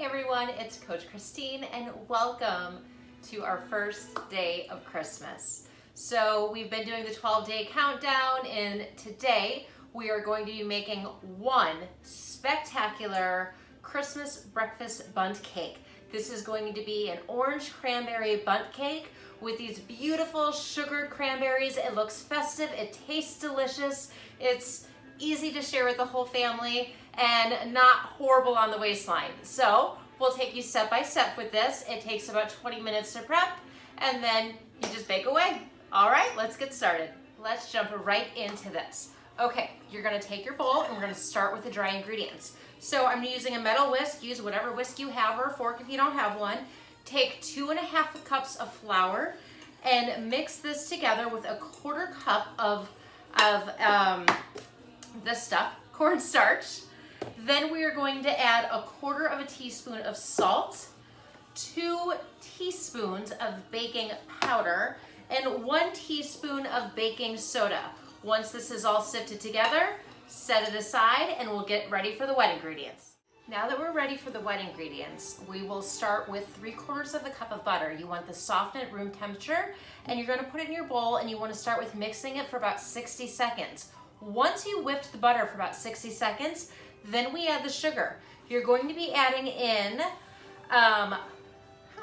Hi everyone, it's Coach Christine and welcome to our first day of Christmas. So we've been doing the 12-day countdown and today we are going to be making one spectacular Christmas breakfast bundt cake. This is going to be an orange cranberry bundt cake with these beautiful sugared cranberries. It looks festive, it tastes delicious, it's easy to share with the whole family and not horrible on the waistline. So we'll take you step by step with this. It takes about 20 minutes to prep and then you just bake away. All right, let's get started. Let's jump right into this. Okay, you're gonna take your bowl and we're gonna start with the dry ingredients. So I'm using a metal whisk. Use whatever whisk you have or a fork if you don't have one. Take 2.5 cups of flour and mix this together with a 1/4 cup of this stuff, cornstarch. Then we are going to add a 1/4 teaspoon of salt, 2 teaspoons of baking powder, and 1 teaspoon of baking soda. Once this is all sifted together, set it aside and we'll get ready for the wet ingredients. Now that we're ready for the wet ingredients, we will start with 3/4 cup of butter. You want this softened at room temperature and you're gonna put it in your bowl and you wanna start with mixing it for about 60 seconds. Once you whipped the butter for about 60 seconds, then we add the sugar. You're going to be adding in, how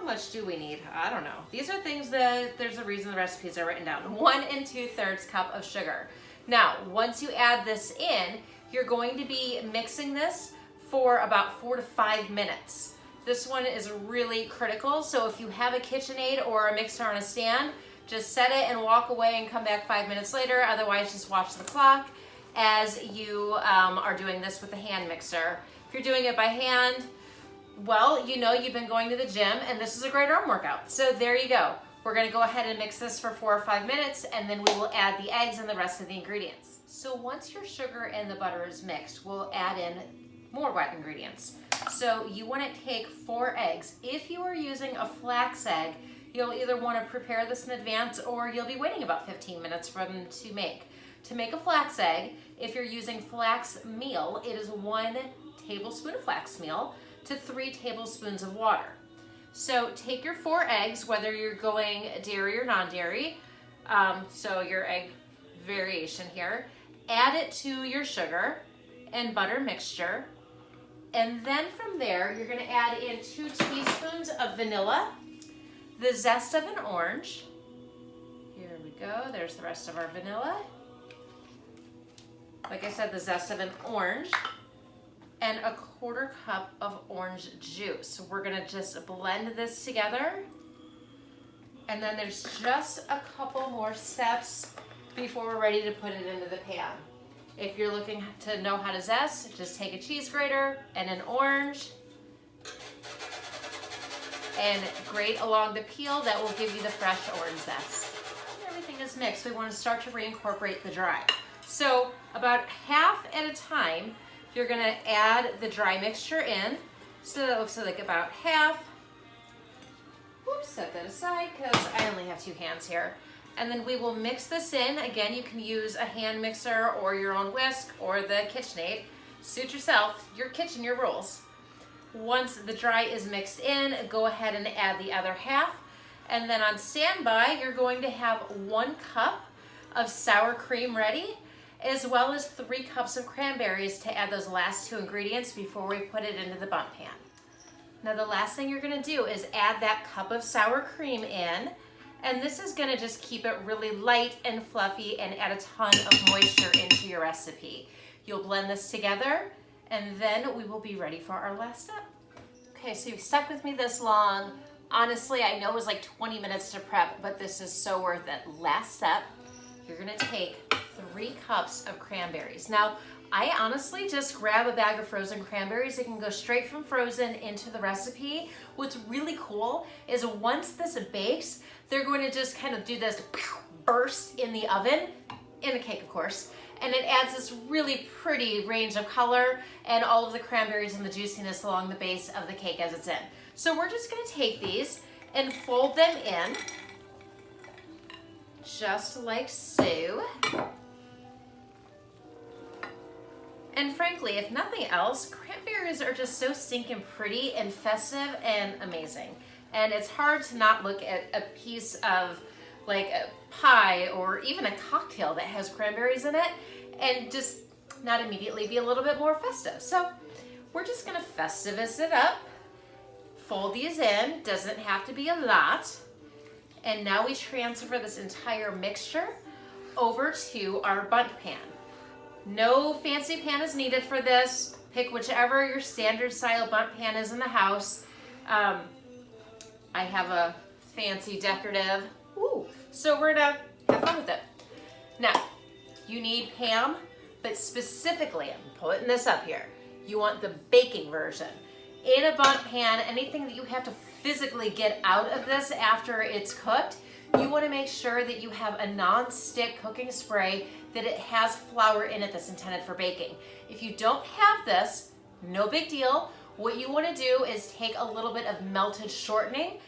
much do we need? I don't know. These are things that there's a reason the recipes are written down. 1 2/3 cup of sugar. Now, once you add this in, you're going to be mixing this for about 4 to 5 minutes. This one is really critical, so if you have a KitchenAid or a mixer on a stand, just set it and walk away and come back 5 minutes later. Otherwise, just watch the clock as you are doing this with the hand mixer. If you're doing it by hand, well, you know you've been going to the gym and this is a great arm workout. So there you go. We're gonna go ahead and mix this for 4 or 5 minutes and then we will add the eggs and the rest of the ingredients. So once your sugar and the butter is mixed, we'll add in more wet ingredients. So you wanna take 4 eggs. If you are using a flax egg, you'll either wanna prepare this in advance or you'll be waiting about 15 minutes for them to make. To make a flax egg, if you're using flax meal, it is 1 tablespoon of flax meal to 3 tablespoons of water. So take your 4 eggs, whether you're going dairy or non-dairy, so your egg variation here, add it to your sugar and butter mixture, and then from there, you're gonna add in 2 teaspoons of vanilla, the zest of an orange. Here we go, there's the rest of our vanilla. Like I said, the zest of an orange, and a 1/4 cup of orange juice. We're gonna just blend this together. And then there's just a couple more steps before we're ready to put it into the pan. If you're looking to know how to zest, just take a cheese grater and an orange and grate along the peel. That will give you the fresh orange zest. When everything is mixed, we want to start to reincorporate the dry. So about half at a time, you're gonna add the dry mixture in. So that looks like about half. Oops, set that aside because I only have 2 hands here. And then we will mix this in. Again, you can use a hand mixer or your own whisk or the KitchenAid. Suit yourself, your kitchen, your rules. Once the dry is mixed in, go ahead and add the other half. And then on standby, you're going to have 1 cup of sour cream ready, as well as 3 cups of cranberries to add those last 2 ingredients before we put it into the bundt pan. Now the last thing you're gonna do is add that cup of sour cream in, and this is gonna just keep it really light and fluffy and add a ton of moisture into your recipe. You'll blend this together and then we will be ready for our last step. Okay, so you've stuck with me this long. Honestly, I know it was like 20 minutes to prep, but this is so worth it. Last step, you're gonna take 3 cups of cranberries. Now, I honestly just grab a bag of frozen cranberries. It can go straight from frozen into the recipe. What's really cool is once this bakes, they're going to just kind of do this burst in the oven, in the cake of course, and it adds this really pretty range of color and all of the cranberries and the juiciness along the base of the cake as it's in. So we're just gonna take these and fold them in, just like so. And frankly, if nothing else, cranberries are just so stinking pretty and festive and amazing. And it's hard to not look at a piece of like a pie or even a cocktail that has cranberries in it and just not immediately be a little bit more festive. So we're just gonna Festivus it up, fold these in, doesn't have to be a lot. And now we transfer this entire mixture over to our Bundt pan. No fancy pan is needed for this. Pick whichever your standard style Bundt pan is in the house. I have a fancy decorative. Ooh, so we're gonna have fun with it. Now, you need Pam, but specifically, I'm putting this up here, you want the baking version. In a Bundt pan, anything that you have to physically get out of this after it's cooked, you want to make sure that you have a non-stick cooking spray, that it has flour in it that's intended for baking. If you don't have this, no big deal. What you want to do is take a little bit of melted shortening,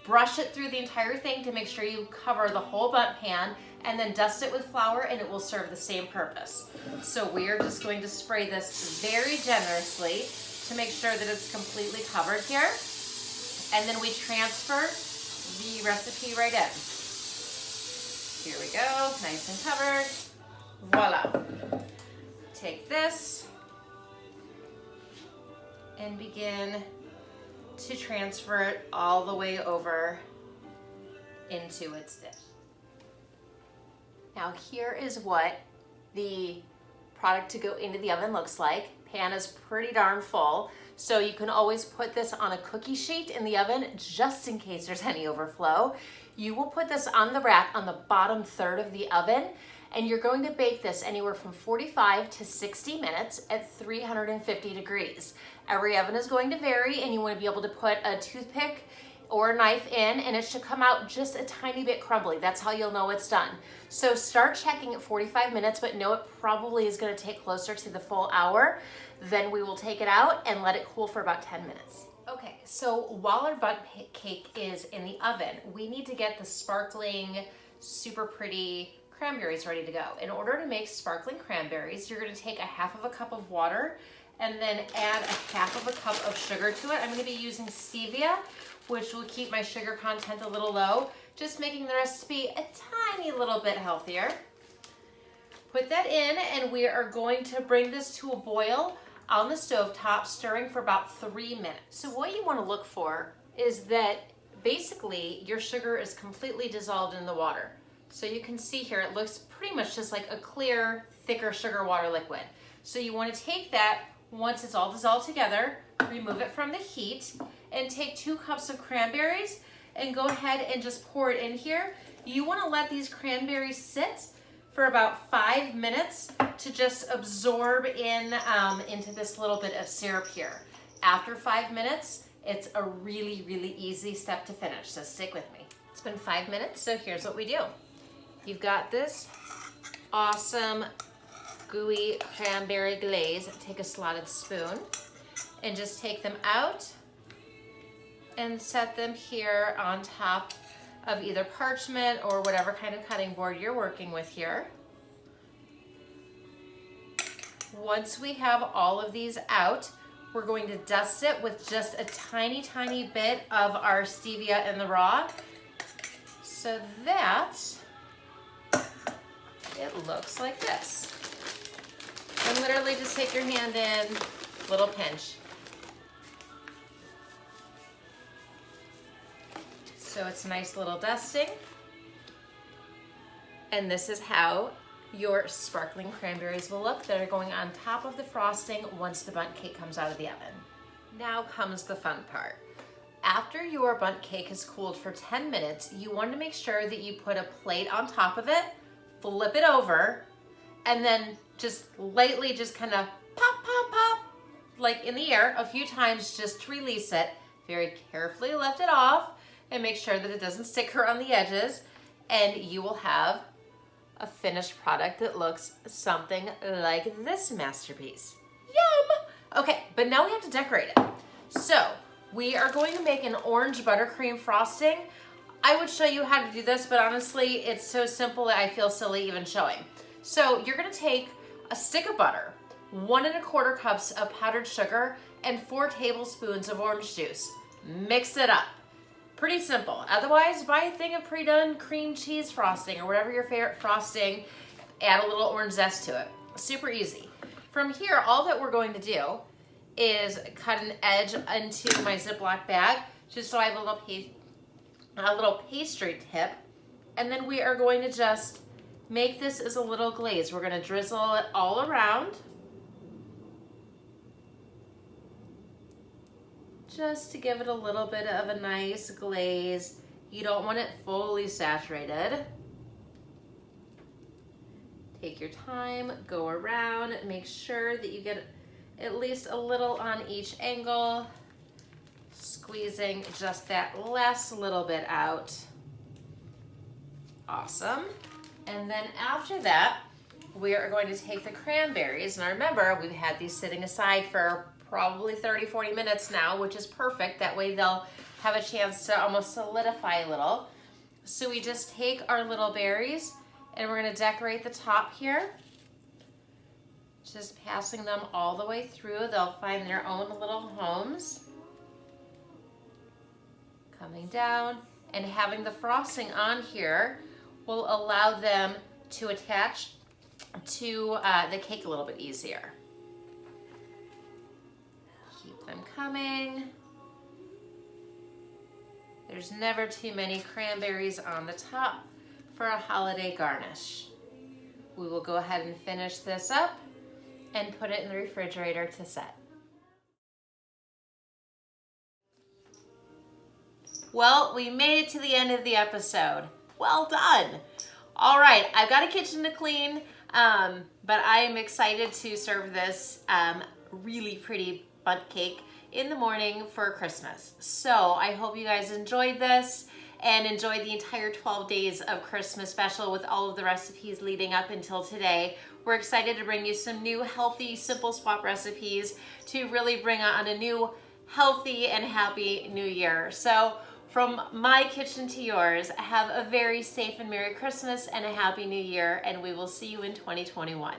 brush it through the entire thing to make sure you cover the whole Bundt pan, and then dust it with flour and it will serve the same purpose. So we are just going to spray this very generously to make sure that it's completely covered here. And then we transfer the recipe right in. Here we go, nice and covered. Voila. Take this and begin to transfer it all the way over into its dish. Now here is what the product to go into the oven looks like. Pan is pretty darn full, so you can always put this on a cookie sheet in the oven just in case there's any overflow. You will put this on the rack on the bottom third of the oven, and you're going to bake this anywhere from 45 to 60 minutes at 350 degrees. Every oven is going to vary, and you want to be able to put a toothpick or a knife in, and it should come out just a tiny bit crumbly. That's how you'll know it's done. So start checking at 45 minutes, but know it probably is going to take closer to the full hour. Then we will take it out and let it cool for about 10 minutes. Okay, so while our Bundt cake is in the oven, we need to get the sparkling, super pretty cranberries ready to go. In order to make sparkling cranberries, you're going to take a half of a cup of water and then add a half of a cup of sugar to it. I'm going to be using stevia, which will keep my sugar content a little low, just making the recipe a tiny little bit healthier. Put that in, and we are going to bring this to a boil on the stovetop, stirring for about 3 minutes. So what you want to look for is that basically your sugar is completely dissolved in the water. So you can see here, it looks pretty much just like a clear, thicker sugar water liquid. So you want to take that, once it's all dissolved together, remove it from the heat, and take 2 cups of cranberries and go ahead and just pour it in here. You want to let these cranberries sit for about 5 minutes to just absorb in into this little bit of syrup here. After 5 minutes, it's a really, really easy step to finish, so stick with me. It's been 5 minutes, so here's what we do. You've got this awesome gooey cranberry glaze. Take a slotted spoon and just take them out and set them here on top of either parchment or whatever kind of cutting board you're working with here. Once we have all of these out, we're going to dust it with just a tiny, tiny bit of our stevia in the raw so that it looks like this. And literally just take your hand in, little pinch. So it's a nice little dusting. And this is how your sparkling cranberries will look that are going on top of the frosting once the Bundt cake comes out of the oven. Now comes the fun part. After your Bundt cake has cooled for 10 minutes, you want to make sure that you put a plate on top of it, flip it over, and then just lightly just kind of pop, pop, pop, like in the air a few times just to release it. Very carefully lift it off and make sure that it doesn't stick around the edges, and you will have a finished product that looks something like this masterpiece. Yum! Okay, but now we have to decorate it. So we are going to make an orange buttercream frosting. I would show you how to do this, but honestly, it's so simple that I feel silly even showing. So you're gonna take a stick of butter, 1¼ cups of powdered sugar, and 4 tablespoons of orange juice. Mix it up. Pretty simple. Otherwise, buy a thing of pre-done cream cheese frosting or whatever your favorite frosting. Add a little orange zest to it. Super easy. From here, all that we're going to do is cut an edge into my Ziploc bag, just so I have a little pastry tip. And then we are going to just make this as a little glaze. We're going to drizzle it all around, just to give it a little bit of a nice glaze. You don't want it fully saturated. Take your time, go around, make sure that you get at least a little on each angle, squeezing just that last little bit out. Awesome. And then after that, we are going to take the cranberries. And remember, we've had these sitting aside for probably 30-40 minutes now, which is perfect. That way they'll have a chance to almost solidify a little. So we just take our little berries and we're going to decorate the top here. Just passing them all the way through. They'll find their own little homes. Coming down and having the frosting on here will allow them to attach to the cake a little bit easier. Keep them coming. There's never too many cranberries on the top for a holiday garnish. We will go ahead and finish this up and put it in the refrigerator to set. Well, we made it to the end of the episode. Well done. All right, I've got a kitchen to clean, but I am excited to serve this really pretty bundt cake in the morning for Christmas. So I hope you guys enjoyed this and enjoyed the entire 12 days of Christmas special with all of the recipes leading up until today. We're excited to bring you some new healthy, simple swap recipes to really bring on a new healthy and happy new year. So from my kitchen to yours, have a very safe and Merry Christmas and a Happy New Year, and we will see you in 2021.